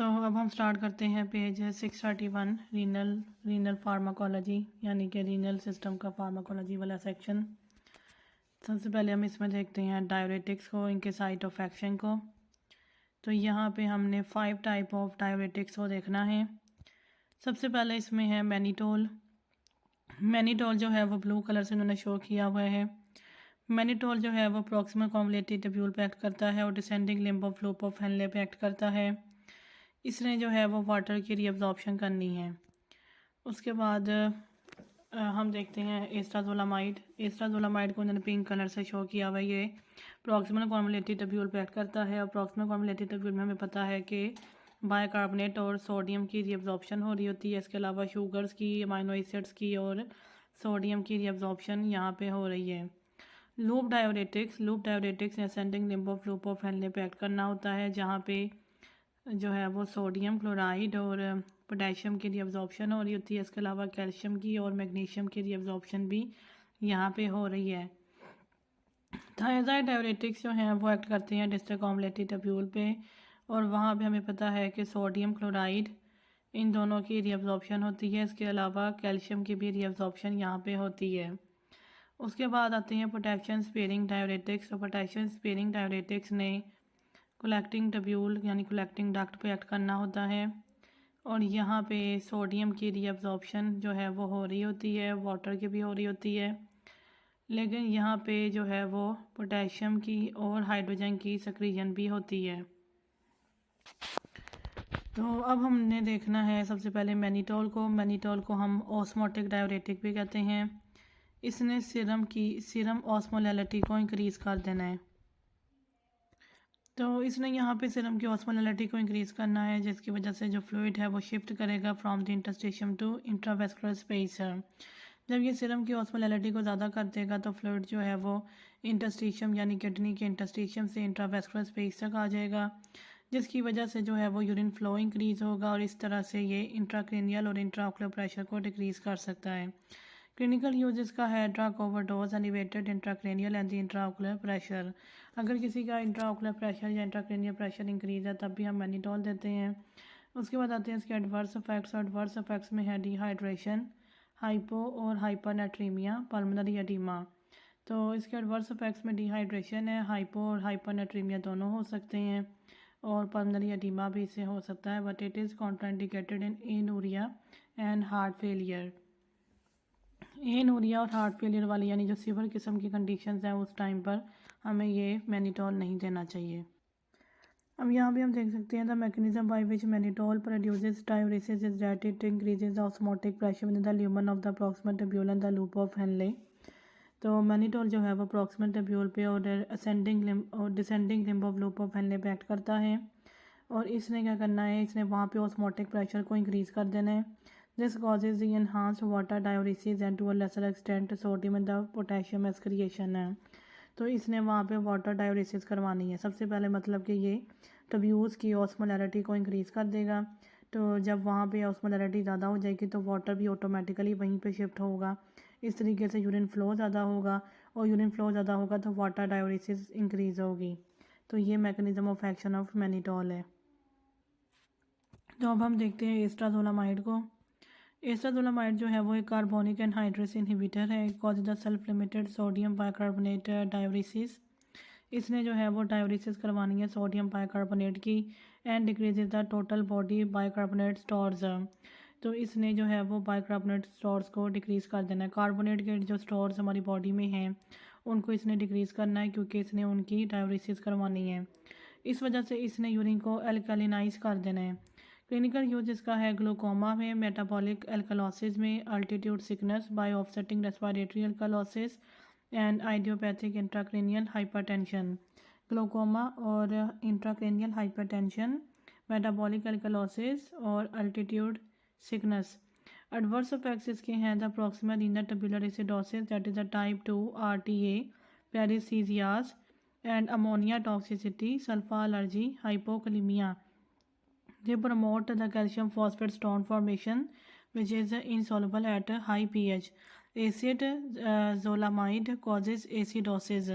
तो अब हम स्टार्ट करते हैं पेज 631 रीनल फार्माकोलॉजी यानी कि रीनल सिस्टम का फार्माकोलॉजी वाला सेक्शन। सबसे पहले हम इसमें देखते हैं डायरेटिक्स को, इनके साइट ऑफ एक्शन को। तो यहाँ पे हमने 5 टाइप ऑफ डायरेटिक्स को देखना है। सबसे पहले इसमें है मैनिटोल। मैनिटोल जो है वो ब्लू कलर से उन्होंने शो किया हुआ है। मैनिटोल जो है वो प्रॉक्सिमल कॉन्वोलेटेड ट्यूब्यूल पे एक्ट करता है और descending limb of loop of Henley पे एक्ट करता है। इसने जो है वो वाटर की रीअब्जॉर्प्शन करनी है। उसके बाद हम देखते हैं एस्ट्राजोलामाइड। एस्ट्राजोलामाइड को उन्होंने पिंक कलर से शो किया हुआ है। ये प्रॉक्सिमल कॉन्वोलेटेड ट्यूब्यूल पे एक्ट करता है और प्रॉक्सिमल कॉन्वोलेटेड ट्यूब्यूल में हमें पता है कि बाइकार्बोनेट और सोडियम की रीअब्जॉर्प्शन हो रही होती है। इसके अलावा शुगर्स की, अमाइनो एसिड्स की और सोडियम की रीअब्जॉर्प्शन यहाँ पे हो रही है। Loop diuretics ascending limb of loop of Henley पे एक्ट करना होता है, जहाँ पे जो है वो सोडियम क्लोराइड और पोटेशियम की रीअब्जॉर्प्शन हो रही होती है। इसके अलावा कैल्शियम की और मैग्नीशियम की रीअब्जॉर्प्शन भी यहाँ पे हो रही है। थायराइड डायोरेटिक्स जो हैं वो एक्ट करते हैं डिस्टल कॉम्बलेटेड ट्यूब्यूल पे और वहाँ पे हमें पता है कि सोडियम क्लोराइड इन दोनों की रीअब्जॉर्प्शन होती है। इसके अलावा कैल्शियम की भी रीअब्जॉर्प्शन यहाँ पे होती है। उसके बाद आते हैं पोटेशियम स्पेयरिंग डायोरेटिक्स। तो पोटेशियम स्पेयरिंग डायोरेटिक्स ने कलेक्टिंग ट्यूब्यूल यानी कलेक्टिंग डक्ट पे एक्ट करना होता है और यहाँ पे सोडियम की रीअब्जॉर्प्शन जो है वो हो रही होती है, वाटर की भी हो रही होती है, लेकिन यहाँ पे जो है वो पोटेशियम की और हाइड्रोजन की सक्रियन भी होती है। तो अब हमने देखना है सबसे पहले मैनिटोल को। मैनिटोल को हम ऑस्मोटिक डायोरेटिक भी कहते हैं। इसने सीरम ऑस्मोलैलिटी को इंक्रीज़ कर देना है। तो इसने यहाँ पे सीरम की ऑस्मोलैलिटी को इंक्रीज़ करना है, जिसकी वजह से जो फ्लूइड है वो शिफ्ट करेगा from the interstitium to intravascular space. जब ये सीरम की ऑस्मोलैलिटी को ज़्यादा कर देगा तो फ्लूइड जो है वो इंटरस्टिशियम यानी किडनी के इंटरस्टिशियम से इंट्रावेस्कुलर स्पेस तक आ जाएगा, जिसकी वजह से जो है वो यूरिन फ्लो इंक्रीज़ होगा और इस तरह से ये इंट्राक्रेनियल और इंट्राओकुलर प्रेशर को डिक्रीज़ कर सकता है। क्लिनिकल यूज इसका है drug overdose, elevated intracranial and intraocular pressure. अगर किसी का इंट्राओकुलर प्रेशर या इंट्राक्रेनियल प्रेशर इंक्रीज है तब भी हम मैनिटोल देते हैं। उसके बाद आते हैं इसके एडवर्स इफेक्ट्स। एडवर्स इफेक्ट्स में है डिहाइड्रेशन, हाइपो और हाइपरनेट्रीमिया, पल्मोनरी एडिमा। तो इसके एडवर्स इफेक्ट्स में डिहाइड्रेशन है, हाइपो और हाइपरनेट्रीमिया दोनों हो सकते हैं और पल्मोनरी एडिमा भी इससे हो सकता है, but it is contraindicated in anuria and heart failure. Anuria और हार्ट फेलियर वाली यानी जो सीवर किस्म की कंडीशंस हैं उस टाइम पर हमें ये मैनिटोल नहीं देना चाहिए। अब यहाँ भी हम देख सकते हैं the mechanism by which mannitol produces diuresis is that it increases the osmotic pressure with the lumen of the proximal tubule and the loop of Henley. तो मैनिटोल जो है वो प्रॉक्सिमल ट्यूब्यूल पे और असेंडिंग लिम्ब और descending limb of loop of Henley पे act करता है और इसने क्या करना है, इसने वहाँ पे ऑस्मोटिक प्रेशर को इंक्रीज़ कर देना है। This causes the enhanced water diuresis and to a lesser extent sodium and the potassium excretion है। तो इसने वहाँ पे वाटर डायोरेसिस करवानी है। सबसे पहले मतलब कि ये ट्यूब्यूल्स की ऑस्मोलैरिटी को इंक्रीज़ कर देगा। तो जब वहाँ पे ऑस्मोलैरिटी ज़्यादा हो जाएगी तो वाटर भी ऑटोमेटिकली वहीं पे शिफ्ट होगा। इस तरीके से यूरिन फ्लो ज़्यादा होगा और यूरिन फ्लो ज़्यादा होगा तो वाटर डायोरेसिस इंक्रीज़ होगी। तो ये mechanism of action of mannitol है। तो अब हम देखते हैं एस्ट्राजोलामाइड को। एस्ट्राजोलामाइड जो है वो एक कार्बोनिक एनहाइड्रेस इनहिबिटर है, cause the self limited sodium bicarbonate डायोरेसिस। इसने जो है वो डायोरेसिस करवानी है सोडियम बाइकार्बोनेट की and decreases the total body bicarbonate stores. तो इसने जो है वो बाइकार्बोनेट स्टोर्स को डिक्रीज़ कर देना है। कार्बोनेट के जो स्टोर्स हमारी बॉडी में हैं उनको इसने डिक्रीज़ करना है क्योंकि इसने उनकी डायोरेसिस करवानी है। इस वजह से इसने यूरिन को एल्कलिनाइज कर देना है। क्लिनिकल यूज इसका है ग्लूकोमा में, मेटाबॉलिक एल्कलोसिस में, altitude sickness by offsetting respiratory alkalosis and idiopathic intracranial hypertension. Glaucoma और इंट्राक्रेनियल हाइपरटेंशन, मेटाबॉलिक एल्कलोसिस और अल्टीट्यूड सिकनेस। एडवर्स इफेक्ट्स इसके हैं the proximal renal tubular acidosis that is the type 2 RTA, paraesthesias and ammonia toxicity, sulpha allergy, hypokalaemia. They promote the calcium phosphate stone formation, which is insoluble at high pH. Acid zolamide causes acidosis.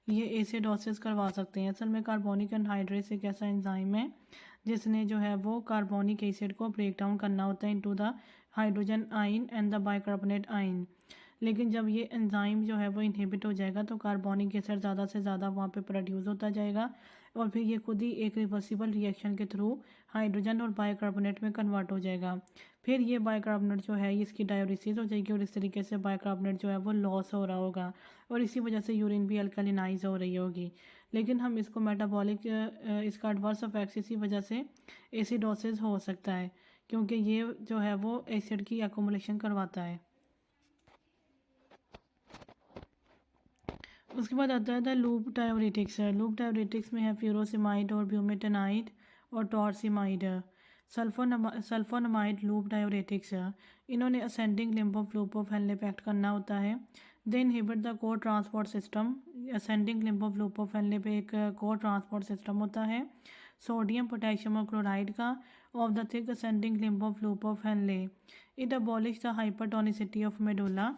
ये acidosis करवा सकते हैं। असल में carbonic anhydrase एक ऐसा enzyme है जिसने जो है वो कार्बोनिक एसिड को ब्रेक डाउन करना होता है इनटू द हाइड्रोजन आइन एंड द बाइकार्बोनेट आइन। लेकिन जब ये एंजाइम जो है वो इनहिबिट हो जाएगा तो कार्बोनिक एसिड ज़्यादा से ज़्यादा वहाँ पे प्रोड्यूस होता जाएगा और फिर ये खुद ही एक रिवर्सिबल रिएक्शन के थ्रू हाइड्रोजन और बाइकार्बोनेट में कन्वर्ट हो जाएगा। फिर ये बाइकार्बोनेट जो है इसकी डायोलिसिस हो जाएगी और इस तरीके से बाइकार्बोनेट जो है वो लॉस हो रहा होगा और इसी वजह से यूरिन भी अल्कलिनाइज हो रही होगी। लेकिन हम इसको मेटाबॉलिक इसका एडवर्स इफेक्ट्स इसी वजह से एसिडोसिस हो सकता है, क्योंकि ये जो है वो एसिड की एकोमुलेशन करवाता है। उसके बाद आता है the loop diuretics. Loop diuretics में है फ्यूरोसिमाइड और ब्यूमेटेनाइड और टॉर्सिमाइड। सल्फोनामाइड लूप डायोरेटिक्स, इन्होंने ascending limb of loop of हेलने पे एक्ट करना होता है। They inhibit the core transport system. Ascending limb of loop of हेलने पे एक कोर ट्रांसपोर्ट सिस्टम होता है सोडियम पोटेशियम और क्लोराइड का of the thick ascending limb of loop of Henle. It abolish the hypertonicity of medulla.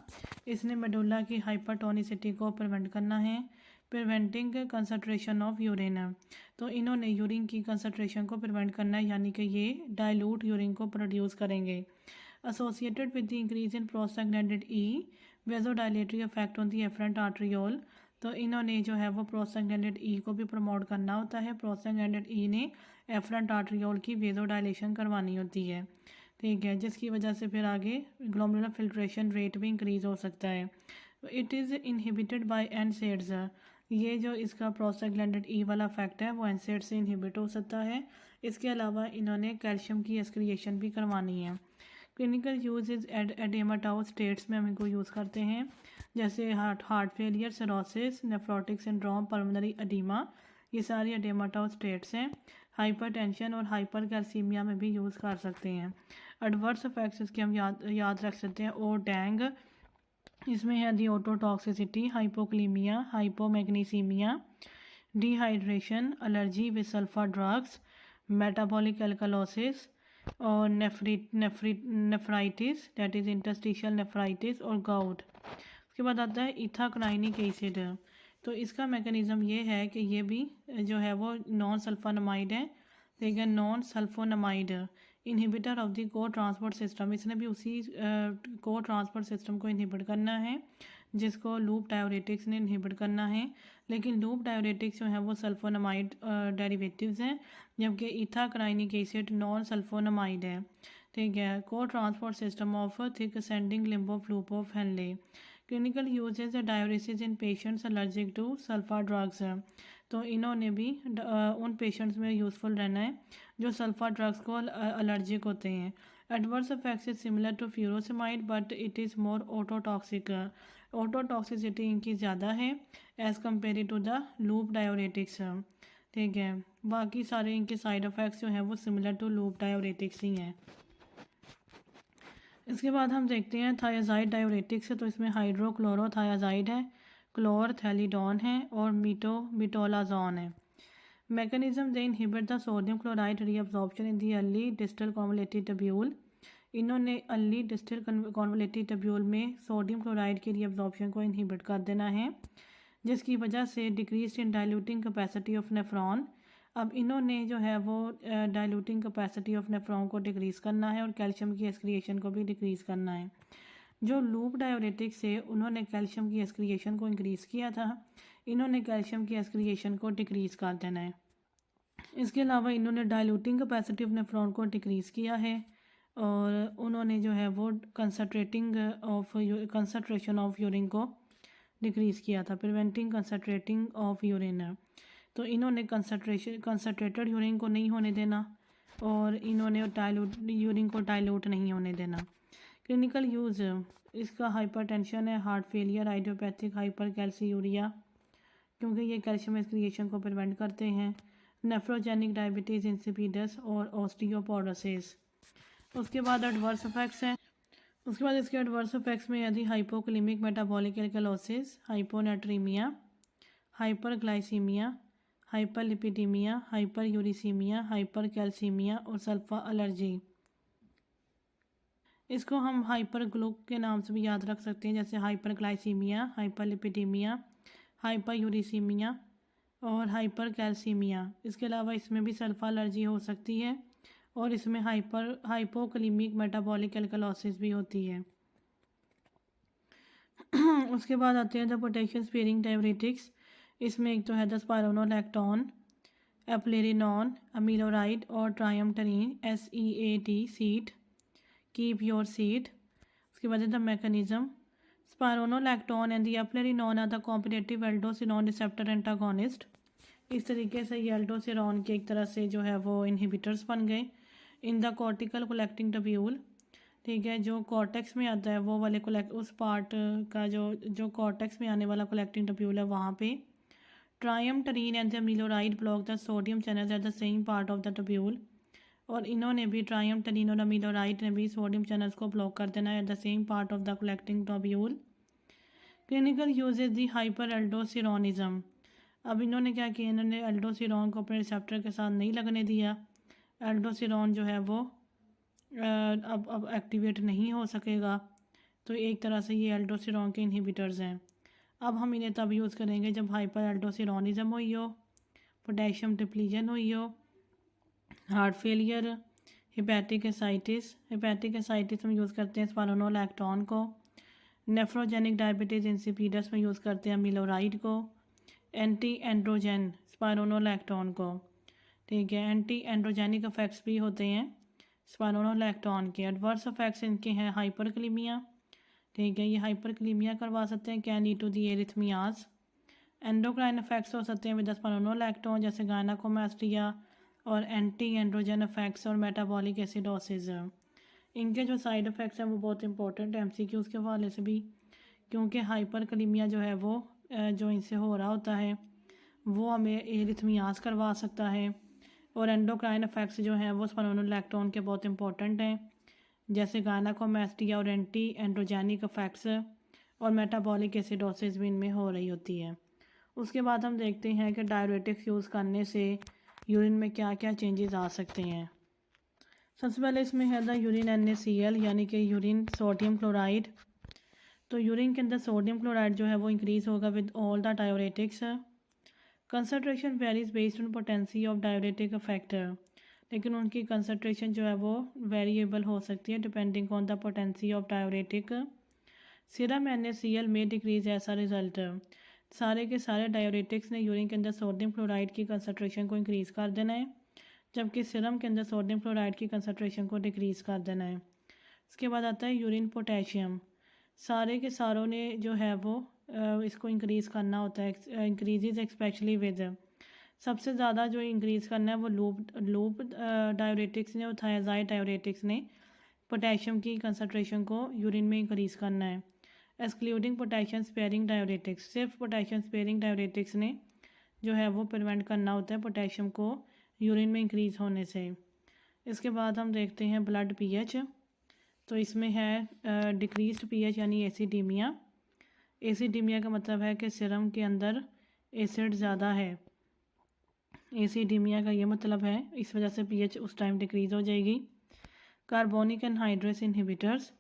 इसने medulla की हाइपरटोनिसिटी को प्रिवेंट करना है। प्रिवेंटिंग कंसंट्रेशन ऑफ यूरिन, तो इन्होंने यूरिन की कंसंट्रेशन को प्रिवेंट करना है, यानी कि ये डाइल्यूट यूरिन को प्रोड्यूस करेंगे। Associated with the increase in prostaglandin E vasodilatory effect on the efferent arteriole, तो इन्होंने जो है वो प्रोस्टाग्लैंडिन ई को भी प्रमोट करना होता है। प्रोस्टाग्लैंडिन ई ने एफरेंट आर्ट्रियोल की वेजोडाइलेशन करवानी होती है, ठीक है, जिसकी वजह से फिर आगे ग्लोमेरुलर फिल्ट्रेशन रेट भी इंक्रीज हो सकता है। It is inhibited by NSAIDs, ये जो इसका प्रोस्टाग्लैंडिन ई वाला इफेक्ट है वो एनसेड से इनहिबिट हो सकता है। इसके अलावा इन्होंने कैल्शियम की एक्सक्रिएशन भी करवानी है। Clinical use is edematous states में हम इनको यूज़ करते हैं, जैसे heart failure, cirrhosis, nephrotic syndrome, pulmonary edema, ये सारी एडेमाटाउ स्टेट्स हैं। हाइपरटेंशन और हाइपर कैल्सीमिया में भी यूज़ कर सकते हैं। एडवर्स इफेक्ट्स इसके हम याद रख सकते हैं। और डैंग, इसमें है the ototoxicity, hypokalaemia, hypomagnesaemia, dehydration, allergy with sulphur drugs, metabolic alkalosis और nephritis that is interstitial nephritis और गाउट। उसके बाद आता है इथाक्राइनिक एसिड, तो इसका मैकेनिज़्म ये है कि ये भी जो है वो नॉन सल्फोनामाइड है, ठीक है, non sulfonamide inhibitor of the core transport system. इसने भी उसी कोर ट्रांसपोर्ट सिस्टम को इनहिबिट करना है जिसको लूप डायोरेटिक्स ने इनहिबिट करना है। लेकिन लूप डायोरेटिक्स जो है वो सल्फोनामाइड डेरिवेटिव्स हैं, जबकि इथाक्राइनिक एसिड नॉन सल्फोनामाइड है, ठीक है। Core transport system of thick ascending limb of loop of Henle. Clinical usages diuresis in patients allergic to sulfur drugs, तो इन्होंने भी उन पेशेंट्स में यूज़फुल रहना है जो सल्फर ड्रग्स को एलर्जिक होते हैं। Adverse effects is similar to furosemide but it is more ototoxic. Ototoxicity इनकी ज़्यादा है as compare to the loop diuretics, ठीक है। बाकी सारे इनके साइड इफ़ेक्ट्स जो हैं वो सिमिलर टू लूप डायोरेटिक्स ही हैं। इसके बाद हम देखते हैं थायाजाइड डायोरेटिक्स, तो इसमें हाइड्रोक्लोरोथायाजाइड है, क्लोरथैलिडोन है और मीटोलाजोन है। Mechanism they inhibit the sodium chloride reabsorption in the early distal convoluted tubule. इन्होंने अर्ली डिस्टल कॉन्वोलेटेड टब्यूल में सोडियम क्लोराइड की रीअब्जॉर्प्शन को इनहिबिट कर देना है, जिसकी वजह से decrease in diluting capacity of nephron. अब इन्होंने जो है वो डाइल्यूटिंग कैपेसिटी ऑफ नेफ्रॉन को डिक्रीज़ करना है और कैल्शियम की एक्सक्रिएशन को भी डिक्रीज़ करना है। जो लूप डायोरेटिक्स से उन्होंने कैल्शियम की एक्सक्रिएशन को इंक्रीज़ किया था, इन्होंने कैल्शियम की एक्सक्रिएशन को डिक्रीज़ कर देना है। इसके अलावा इन्होंने डाइल्यूटिंग कैपेसिटी ऑफ नेफ्रॉन को डिक्रीज़ किया है और उन्होंने जो है वो कंसंट्रेशन ऑफ यूरिन को डिक्रीज़ किया था, प्रिवेंटिंग कंसंट्रेटिंग ऑफ यूरिन। तो इन्होंने कंसंट्रेटेड यूरिन को नहीं होने देना और इन्होंने यूरिन को डाइल्यूट नहीं होने देना। क्लिनिकल यूज़ इसका हाइपरटेंशन है, हार्ट फेलियर, आइडियोपैथिक हाइपरकैल्सीयूरिया, क्योंकि ये कैल्शियम एक्सक्रिएशन को प्रिवेंट करते हैं, नेफ्रोजेनिक डायबिटीज़ इंसिपिडस और ऑस्टियोपोरोसिस। उसके बाद एडवर्स इफेक्ट्स हैं। उसके बाद इसके एडवर्स इफेक्ट्स में यदि hypokalaemic metabolic alkalosis, hyponatraemia, hyperglycaemia, hyperlipidaemia, hyperuricaemia, hypercalcaemia और सल्फा एलर्जी। इसको हम हाइपरग्लूक के नाम से भी याद रख सकते हैं, जैसे हाइपरग्लाइसीमिया, हाइपरलिपिडीमिया, हाइपरयूरिसीमिया, और हाइपर कैल्सीमिया। इसके अलावा इसमें भी सल्फा एलर्जी हो सकती है और इसमें हाइपोकलीमिक मेटाबॉलिक एल्कलोसिस भी होती है। उसके बाद आते हैं द पोटेशियम स्पीयरिंग डाययूरेटिक्स। इसमें एक तो है द स्पाइरोनोलैक्टोन, एप्लेरिनॉन, अमीलोराइड और triamterene SEAT seat, keep your seat. उसके बाद the mechanism, spironolactone and the eplerenone are the competitive aldosterone receptor antagonist. इस तरीके से ये एल्डोस्टेरोन के एक तरह से जो है वो इनहिबिटर्स बन गए इन द कॉर्टिकल कलेक्टिंग टब्यूल। ठीक है, जो कॉर्टेक्स में आता है वो वाले उस पार्ट का जो कॉर्टेक्स में आने वाला कलेक्टिंग टब्यूल है वहाँ पे triamterene and amiloride block the sodium channels at the same part of the tubule. और इन्होंने भी ट्रायमटरीन और अमीलोराइड ने भी सोडियम चैनल्स को ब्लॉक कर देना है at the same part of the collecting tubule. Clinical uses the hyper aldosteronism. अब इन्होंने क्या किया, इन्होंने एल्डोस्टेरोन को अपने रिसेप्टर के साथ नहीं लगने दिया। एल्डोस्टेरोन जो है वो अब एक्टिवेट नहीं हो सकेगा। तो एक तरह से ये एल्डोस्टेरोन के इनहिबिटर्स हैं। अब हम इन्हें तब यूज़ करेंगे जब हाइपर एल्डोस्टेरोनिज्म हुई हो, पोटेशियम डिप्लीजन हुई हो, हार्ट फेलियर, हेपेटिक एसाइटिस में यूज़ करते हैं स्पाइरोनोलैक्टोन को, नेफ्रोजेनिक डायबिटीज़ इंसिपिडस में यूज़ करते हैं अमीलोराइड को, एंटी एंड्रोजन स्पाइरोनोलैक्टोन को। ठीक है, एंटी एंड्रोजेनिक इफेक्ट्स भी होते हैं स्पाइरोनोलैक्टोन के। एडवर्स इफेक्ट्स इनके हैं हाइपरकलीमिया। ठीक है, ये हाइपरकलीमिया करवा सकते हैं, can lead to the arrhythmias. Endocrine effects हो सकते हैं विद स्पाइरोनोलैक्टोन जैसे गायनाकोमास्टिया और एंटी एंड्रोजन इफेक्ट्स और मेटाबॉलिक एसिडोसिस। इनके जो साइड इफ़ेक्ट्स हैं वो बहुत इंपॉर्टेंट है MCQs के हवाले से भी, क्योंकि हाइपरकलीमिया जो है वो जो इनसे हो रहा होता है वो हमें एरिथमियाज करवा सकता है। और एंडोक्राइन इफेक्ट्स जो हैं वो स्पाइरोनोलैक्टोन के बहुत इंपॉर्टेंट हैं, जैसे गायनाकोमास्टिया और एंटी एंड्रोजेनिक इफेक्ट्स और मेटाबॉलिक एसिडोसिस भी इनमें हो रही होती है। उसके बाद हम देखते हैं कि डाययूरेटिक्स यूज़ करने से यूरिन में क्या क्या चेंजेस आ सकते हैं। सबसे पहले इसमें है द यूरिन NaCl यानी कि यूरिन सोडियम क्लोराइड। तो यूरिन के अंदर सोडियम क्लोराइड जो है वो इंक्रीज़ होगा with all the diuretics. Concentration varies based on potency of diuretic factor, लेकिन उनकी कंसनट्रेशन जो है वो वेरिएबल हो सकती है depending on the potency of diuretic. Serum NaCl में डिक्रीज ऐसा रिजल्ट। सारे के सारे डाययूरेटिक्स ने यूरिन के अंदर सोडियम क्लोराइड की कंसनट्रेशन को इंक्रीज़ कर देना है, जबकि सीरम के अंदर सोडियम क्लोराइड की कंसनट्रेशन को डिक्रीज़ कर देना है। उसके बाद आता है यूरिन पोटेशियम। सारे के सारों ने जो है वो इसको इंक्रीज़ करना होता है, इंक्रीजेज एक्सपेशली विद। सबसे ज़्यादा जो इंक्रीज़ करना है वो लूप डाययूरेटिक्स ने और थायाजाइड डाययूरेटिक्स ने पोटेशियम की कंसनट्रेशन को यूरिन में इंक्रीज़ करना है, एक्सक्लूडिंग पोटेशियम स्पेयरिंग डाययूरेटिक्स। सिर्फ पोटेशियम स्पेयरिंग डाययूरेटिक्स ने जो है वो प्रिवेंट करना होता है पोटेशियम को यूरिन में इंक्रीज़ होने से। इसके बाद हम देखते हैं ब्लड pH। तो इसमें है डिक्रीज्ड pH यानी एसिडीमिया। एसिडीमिया का मतलब है कि सीरम के अंदर एसिड ज़्यादा है, एसिडीमिया का ये मतलब है, इस वजह से pH उस टाइम डिक्रीज़ हो जाएगी। कार्बोनिक एनहाइड्रेस इनहिबिटर्स,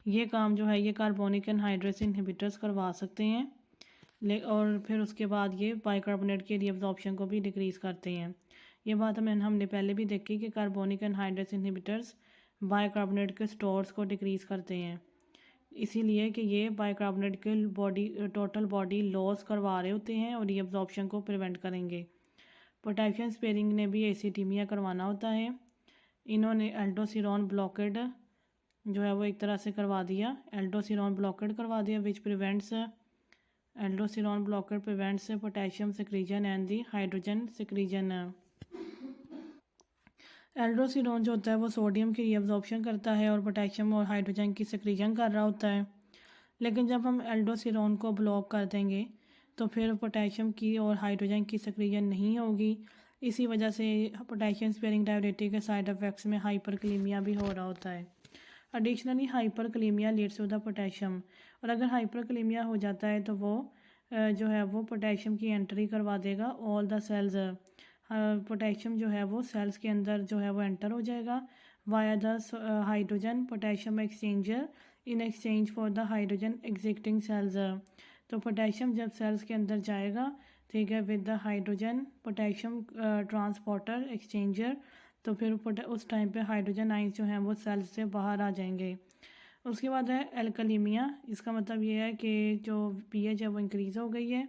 ये काम जो है ये कार्बोनिक एनहाइड्रेस इनहिबिटर्स करवा सकते हैं। और फिर उसके बाद ये बाइकार्बोनेट के रीअब्जॉर्प्शन को भी डिक्रीज़ करते हैं। ये बात हमने पहले भी देखी कि कार्बोनिक एनहाइड्रेस इनहिबिटर्स बाइकार्बोनेट के स्टोर्स को डिक्रीज़ करते हैं, इसीलिए कि ये बाइकार्बोनेट के टोटल बॉडी लॉस करवा रहे होते हैं और रीअब्जॉर्प्शन को प्रिवेंट करेंगे। पोटेशियम स्पेयरिंग ने भी एसिडीमिया करवाना होता है। इन्होंने एल्डोस्टेरोन ब्लॉकेड जो है वो एक तरह से करवा दिया, एल्डोस्टेरोन ब्लॉकेड करवा दिया which prevents aldosterone blockade prevents potassium secretion and the hydrogen secretion. Aldosterone जो होता है वो सोडियम की रीअब्जॉर्प्शन करता है और पोटेशियम और हाइड्रोजन की सिक्रीजन कर रहा होता है। लेकिन जब हम एल्डोस्टेरोन को ब्लॉक कर देंगे तो फिर पोटेशियम की और हाइड्रोजन की सिक्रीजन नहीं होगी। इसी वजह से पोटेशियम स्पेयरिंग डाययूरेटिक के साइड इफ़ेक्ट्स में हाइपरकलीमिया भी हो रहा होता है। Additionally hyperkalaemia leads to the potassium, और अगर हाइपरकलीमिया हो जाता है तो वो जो है वो पोटेशियम की एंट्री करवा देगा ऑल द सेल्स। पोटेशियम जो है वो सेल्स के अंदर जो है वो एंटर हो जाएगा via the hydrogen potassium exchanger in exchange for the hydrogen existing cells. तो पोटेशियम जब सेल्स के अंदर जाएगा, ठीक है, with the hydrogen potassium transporter exchanger, तो फिर उस टाइम पे हाइड्रोजन आइंस जो हैं वो सेल्स से बाहर आ जाएंगे। उसके बाद है एल्कलीमिया। इसका मतलब ये है कि जो पीएच है वो इंक्रीज़ हो गई है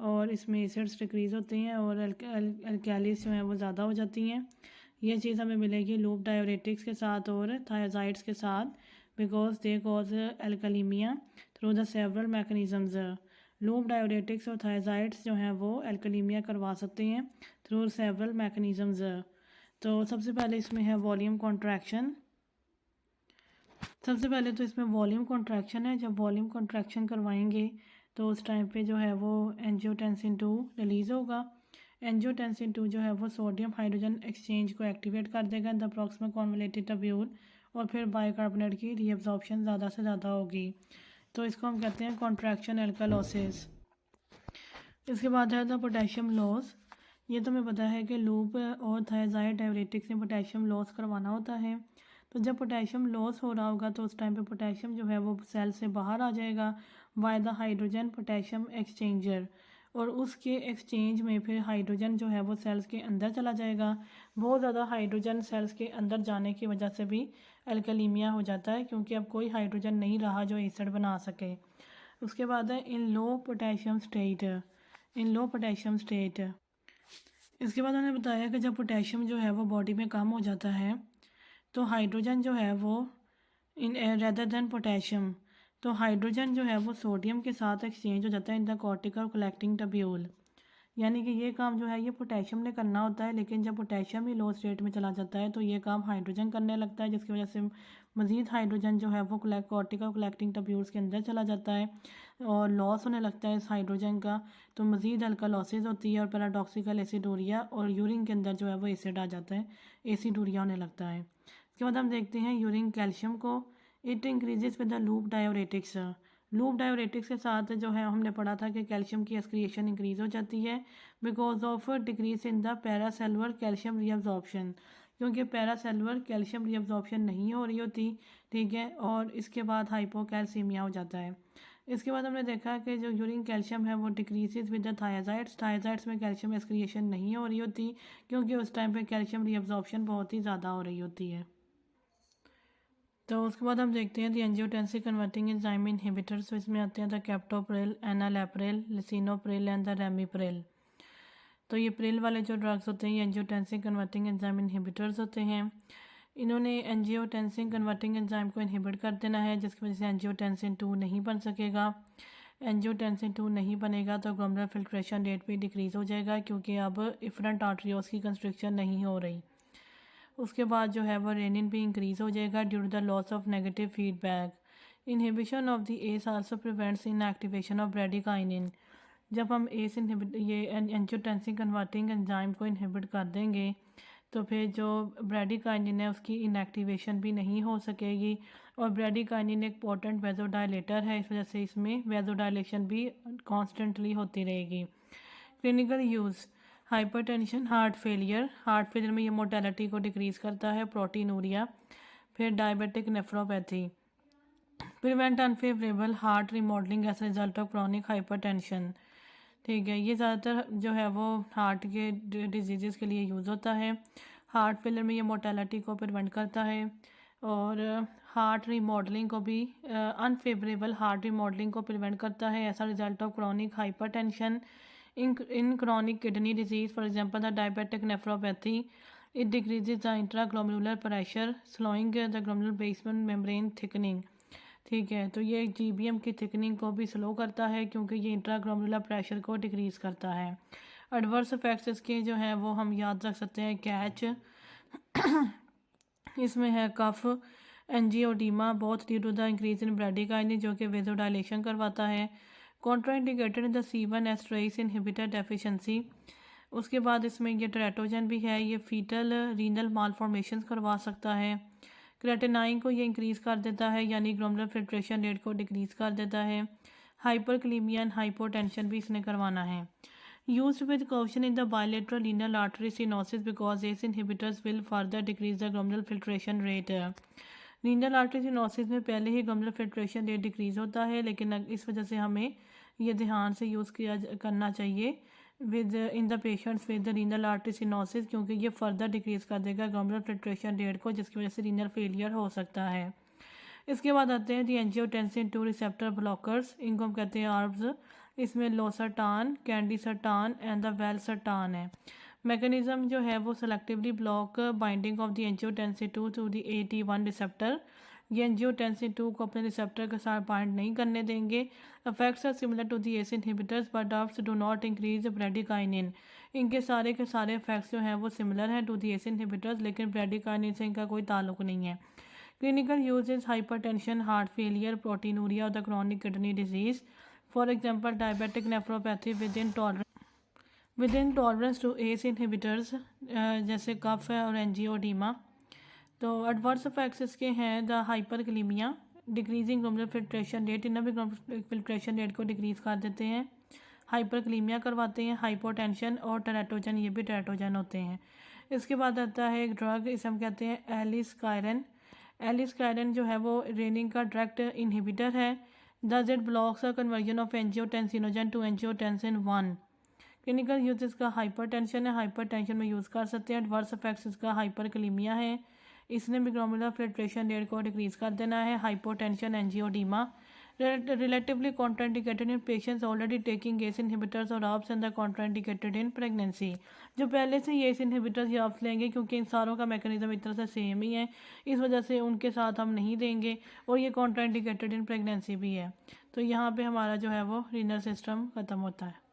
और इसमें एसिड्स डिक्रीज़ होते हैं और एल्कैलीज जो हैं वो ज़्यादा हो जाती हैं। ये चीज़ हमें मिलेगी लूप डायोरेटिक्स के साथ और थायाजाइड्स के साथ, because they cause alkalaemia through the several mechanisms. Loop diuretics और थायाजाइड्स जो हैं वो एल्कलीमिया करवा सकते हैं थ्रू सेवरल मैकेनिज़म्स। तो सबसे पहले इसमें है वॉल्यूम कॉन्ट्रैक्शन। सबसे पहले तो इसमें वॉल्यूम कॉन्ट्रैक्शन है। जब वॉल्यूम कॉन्ट्रैक्शन करवाएंगे तो उस टाइम पे जो है वो एंजियोटेंसिन 2 रिलीज़ होगा। एंजियोटेंसिन 2 जो है वो सोडियम हाइड्रोजन एक्सचेंज को एक्टिवेट कर देगा इन द प्रॉक्सिमल कॉन्वलेटेड टब्यूल, और फिर बाइकार्बोनेट की रीअब्जॉर्प्शन ज़्यादा से ज़्यादा होगी। तो इसको हम कहते हैं कॉन्ट्रैक्शन एल्कालोसिस। इसके बाद है द पोटेशियम लॉस। ये तो हमें पता है कि लूप और थायजाइड डायरेटिक्स में पोटेशियम लॉस करवाना होता है। तो जब पोटेशियम लॉस हो रहा होगा तो उस टाइम पे पोटेशियम जो है वो सेल से बाहर आ जाएगा by the hydrogen potassium exchanger, और उसके एक्सचेंज में फिर हाइड्रोजन जो है वो सेल्स के अंदर चला जाएगा। बहुत ज़्यादा हाइड्रोजन सेल्स के अंदर जाने की वजह से भी एल्कलीमिया हो जाता है, क्योंकि अब कोई हाइड्रोजन नहीं रहा जो एसिड बना सके। उसके बाद है इन लो पोटेशियम स्टेट। इन लो पोटेशियम स्टेट इसके बाद उन्होंने बताया कि जब पोटेशियम जो है वो बॉडी में कम हो जाता है तो हाइड्रोजन जो है वो इन रेदर देन पोटेशियम, तो हाइड्रोजन जो है वो सोडियम के साथ एक्सचेंज हो जाता है इन द कॉर्टिकल कलेक्टिंग टब्यूल। यानी कि ये काम जो है ये पोटेशियम ने करना होता है, लेकिन जब पोटेशियम ही लो स्टेट में चला जाता है तो ये काम हाइड्रोजन करने लगता है, जिसकी वजह से मज़ीद हाइड्रोजन जो है वो कॉर्टिकल कलेक्टिंग टब्यूल्स के अंदर चला जाता है और लॉस होने लगता है इस हाइड्रोजन का। तो मज़ीद अल्कालोसिस होती है और पैराडॉक्सिकल एसिडोरिया, और यूरिन के अंदर जो है वो एसिड आ जाता है, एसिडोरिया होने लगता है। इसके बाद हम देखते हैं यूरिन कैल्शियम को। It increases with the loop diuretics. Loop diuretics के साथ जो है हमने पढ़ा था कि कैल्शियम की एक्सक्रिएशन इंक्रीज हो जाती है because of decrease in the paracellular calcium reabsorption, क्योंकि पैरासेलुलर कैल्शियम रीअब्जॉर्प्शन नहीं हो रही होती, ठीक है, और इसके बाद हाइपोकैल्सीमिया हो जाता है। इसके बाद हमने देखा कि जो यूरिन कैल्शियम है वो डिक्रीजेज विद द थायजाइड्स में कैल्शियम एक्सक्रिएशन नहीं हो रही होती, क्योंकि उस टाइम पे कैल्शियम रीअब्जॉर्प्शन बहुत ही ज़्यादा हो रही होती है। तो उसके बाद हम देखते हैं the angiotensin converting enzyme inhibitors. तो इसमें आते हैं the captopril, enalapril, lisinopril and the ramipril. तो ये प्रिल वाले जो ड्रग्स होते हैं ये एंजियोटेंसिन कन्वर्टिंग एंजाइम इनहिबिटर्स होते हैं। इन्होंने एंजियोटेंसिन कन्वर्टिंग एंजाइम को इनहिबिट कर देना है, जिसकी वजह से एंजियोटेंसिन 2 नहीं बन सकेगा। एंजियोटेंसिन 2 नहीं बनेगा तो ग्लोमेरुलर फिल्ट्रेशन रेट भी डिक्रीज़ हो जाएगा, क्योंकि अब इफरेंट आर्टरियोस की कंस्ट्रिक्शन नहीं हो रही। उसके बाद जो है वो रेनिन भी इंक्रीज़ हो जाएगा due to the loss of negative feedback. Inhibition of the ACE also prevents inactivation of bradykinin. जब हम एस ये एंजियोटेंसिन कन्वर्टिंग एंजाइम को इनहिबिट कर देंगे तो फिर जो ब्रेडिकाइनिन है उसकी इनएक्टिवेशन भी नहीं हो सकेगी, और ब्रेडिकाइनिन एक पोटेंट वेजोडाइलेटर है, इस वजह से इसमें वेजोडाइलेशन भी कॉन्स्टेंटली होती रहेगी। Clinical use hypertension, heart failure में ये मोर्टेलिटी को डिक्रीज़ करता है, प्रोटीनूरिया, फिर diabetic nephropathy, prevent unfavourable heart remodelling as result of chronic hypertension. ठीक है, ये ज़्यादातर जो है वो हार्ट के डिजीज़ के लिए यूज़ होता है। हार्ट फेलियर में ये मोर्टेलिटी को प्रिवेंट करता है और हार्ट रिमॉडलिंग को भी अनफेवरेबल हार्ट रिमॉडलिंग को प्रिवेंट करता है as a result of chronic hypertension. In chronic kidney disease, for example, the diabetic nephropathy, it decreases the intraglomerular pressure, slowing the glomerular basement membrane thickening। ठीक है, तो ये GBM की thickening को भी स्लो करता है, क्योंकि ये इंट्राग्लोमेरुलर प्रेशर को डिक्रीज़ करता है। एडवर्स इफेक्ट्स इसके जो हैं वो हम याद रख सकते हैं। कैच इसमें है cough, angioedema both due to the increase in bradykinin जो कि वेजोडाइलेशन करवाता है। Contraindicated in the C1 esterase inhibitor deficiency. उसके बाद इसमें ये टेरेटोजन भी है, ये फीटल रीनल मालफॉर्मेशन करवा सकता है। क्रेटिनाइन को ये इंक्रीज़ कर देता है, यानी ग्लोमेरुलर फिल्ट्रेशन रेट को डिक्रीज़ कर देता है। हाइपरक्लीमिया एंड हाइपोटेंशन भी इसने करवाना है। Used with caution in the bilateral renal artery stenosis because ACE inhibitors will further decrease the glomerular filtration rate. Renal artery stenosis में पहले ही ग्लोमेरुलर फिल्ट्रेशन रेट डिक्रीज़ होता है, लेकिन इस वजह से हमें ये ध्यान से यूज़ करना चाहिए with in the patients with renal artery stenosis, क्योंकि ये फर्दर डिक्रीज़ कर देगा ग्लोमेरुलर फिल्ट्रेशन रेट को, जिसकी वजह से रीनल फेलियर हो सकता है। इसके बाद आते हैं दी एंजियोटेंसिन 2 रिसेप्टर ब्लॉकर्स, इनको हम कहते हैं आर्ब्स। इसमें लोसर्टान, कैंडिसर्टान एंड द वेलसर्टान है। मैकेनिज्म जो है वो selectively block binding of the angiotensin 2 to the AT1 receptor. ये एंजियोटेंसिन 2 को अपने रिसेप्टर के साथ बाइंड नहीं करने देंगे। Effects are similar to the ACE inhibitors but ARBs do not increase bradykinin. इनके सारे के सारे इफेक्ट्स जो हैं वो सिमिलर हैं टू दी एस इनहिबिटर्स, लेकिन ब्रेडिकाइनिन से इनका कोई ताल्लुक नहीं है। Clinical use is hypertension, heart failure, proteinuria और the chronic kidney disease. For example diabetic nephropathy with intolerance to ACE inhibitors, जैसे कफ है और एंजियोडीमा। तो एडवर्स इफेक्ट्स इसके हैं the hyperkalaemia, decreasing glomerular filtration rate, इन्हें भी ग्लोमेरुलर फिल्ट्रेशन रेट को डिक्रीज़ कर देते हैं। हाइपरकलीमिया करवाते हैं, हाइपोटेंशन और टेराटोजन, ये भी टेराटोजन होते हैं। इसके बाद आता है एक ड्रग, इसे हम कहते हैं एलिस्कायरन। एलिस्कायरन जो है वो रेनिन का डायरेक्ट इनहिबिटर है। Thus it blocks the conversion of angiotensinogen to angiotensin 1। Clinical use इसका हाइपरटेंशन है, हाइपरटेंशन में यूज़ कर सकते हैं। एडवर्स इफेक्ट्स इसका हाइपरकलीमिया है, इसने भी ग्लोमेरुलर फिल्ट्रेशन रेट को डिक्रीज़ कर देना है। Hypotension, एंजियोडीमा, relatively contraindicated in patients already taking ACE inhibitors और ARBs and the contraindicated in pregnancy। जो पहले से ये ACE inhibitors या ARBs लेंगे, क्योंकि इन सारों का मैकेनिज्म एक तरह से सेम ही है, इस वजह से उनके साथ हम नहीं देंगे। और ये contraindicated in pregnancy भी है। तो यहाँ पे हमारा जो है वो रीनल सिस्टम ख़त्म होता है।